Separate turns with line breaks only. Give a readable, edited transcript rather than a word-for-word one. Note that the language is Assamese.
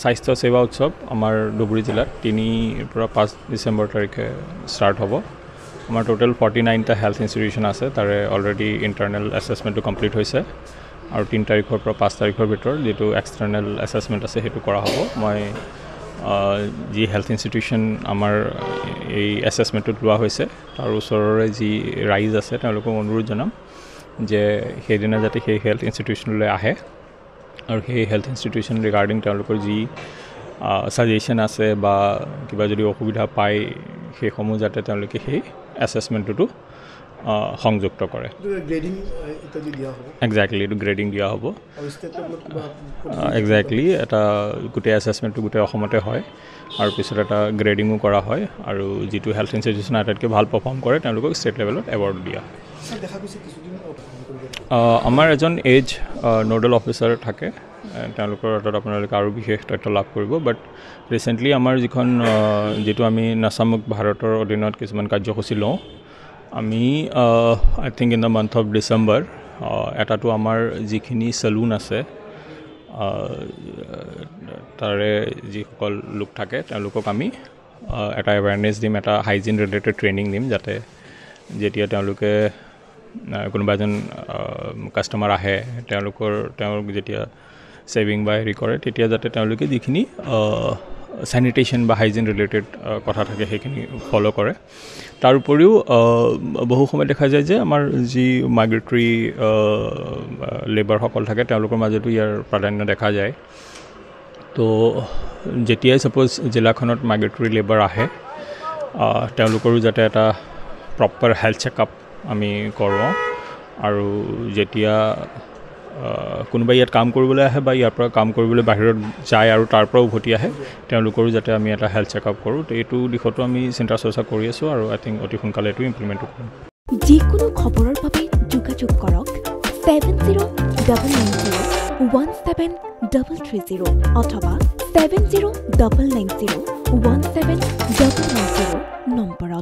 স্বাস্থ্য সেৱা উৎসৱ আমাৰ ধুবুৰী জিলাত 3 পৰা 5 ডিসেম্বৰ তাৰিখে ষ্টাৰ্ট হ'ব আমাৰ টোটাল 49টা হেল্থ ইনষ্টিটিউশ্যন আছে তাৰে অলৰেডি ইণ্টাৰনেল এছেছমেণ্টটো কমপ্লিট হৈছে আৰু 3 তাৰিখৰ পৰা 5 তাৰিখৰ ভিতৰত যেটো এক্সটাৰ্নেল এছেছমেণ্ট আছে হেতু কৰা হ'ব মই যি হেল্থ ইনষ্টিটিউশ্যন আমাৰ এই এছেছমেণ্টটো লোৱা হৈছে তাৰ ওচৰৰে যি ৰাইজ আছে তেওঁলোকক অনুৰোধ জনাম যে সেইদিনা যাতে সেই হেল্থ ইনষ্টিটিউশ্যনলৈ আহে আৰু সেই হেল্থ ইনষ্টিটিউশ্যন ৰিগাৰ্ডিং তেওঁলোকৰ যি সাজেশন আছে বা কিবা যদি অসুবিধা পায় সেইসমূহ যাতে তেওঁলোকে সেই এছেছমেণ্টটো সংযুক্ত কৰে
গ্ৰেডিং ইত্যাদি দিয়া হ'ব
এক্স্যাক্টলি এইটো গ্ৰেডিং দিয়া হ'ব
আৰু ষ্টেট লেভেলত কিবা
এক্স্যাক্টলি এটা গোটেই এছেছমেণ্টটো গোটেই অসমতে হয় আৰু পিছত এটা গ্ৰেডিঙো কৰা হয় আৰু যিটো হেল্থ ইনষ্টিটিউশ্যন আটাইতকৈ ভাল পাৰফৰ্ম কৰে তেওঁলোকক ষ্টেট লেভেলত এৱাৰ্ড দিয়া হয়
দেখা গৈছে কিছুদিন
আমাৰ এজন এজ নোডেল অফিচাৰ থাকে তেওঁলোকৰ হাতত আপোনালোকে আৰু বিশেষ তথ্য লাভ কৰিব বাট ৰিচেণ্টলি আমাৰ যিটো আমি নাচামুখ ভাৰতৰ অধীনত কিছুমান কাৰ্যসূচী লওঁ আমি I think in the month of December এটাটো আমাৰ যিখিনি চেলুন আছে তাৰে যিসকল লোক থাকে তেওঁলোকক আমি এটা এৱাৰনেছ দিম এটা হাইজিন ৰিলেটেড ট্ৰেইনিং দিম যাতে যেতিয়া তেওঁলোকে কোনোবা এজন কাষ্টমাৰ আহে তেওঁলোক যেতিয়া সেভিং বা হেৰি কৰে তেতিয়া যাতে তেওঁলোকে যিখিনি স্যানিটেশ্যন বা হাইজিন ৰিলেটেড কথা থাকে সেইখিনি ফলো কৰে তাৰ উপৰিও বহু সময় দেখা যায় যে আমাৰ যি মাইগ্ৰেটৰী লেবাৰসকল থাকে তেওঁলোকৰ মাজতো ইয়াৰ প্ৰাধান্য দেখা যায় তো যেতিয়াই সাপোজ জিলাখনত মাইগ্ৰেটৰী লেবাৰ আহে তেওঁলোকৰো যাতে এটা প্ৰপাৰ হেল্থ চেকআপ আমি কৰোঁ আৰু যেতিয়া কোনোবাই ইয়াত কাম কৰিবলৈ আহে বা ইয়াৰ পৰা কাম কৰিবলৈ বাহিৰত যায় আৰু তাৰ পৰা উভতি আহে তেওঁলোকৰো যাতে আমি এটা হেল্থ চেকআপ কৰোঁ তো এইটো দিশতো আমি চিন্তা চৰ্চা কৰি আছোঁ আৰু আই থিংক অতি সোনকালে এইটো ইমপ্লিমেণ্ট কৰিম
যিকোনো খবৰৰ বাবে যোগাযোগ কৰক 7099017330 অথবা 7099017390 নম্বৰত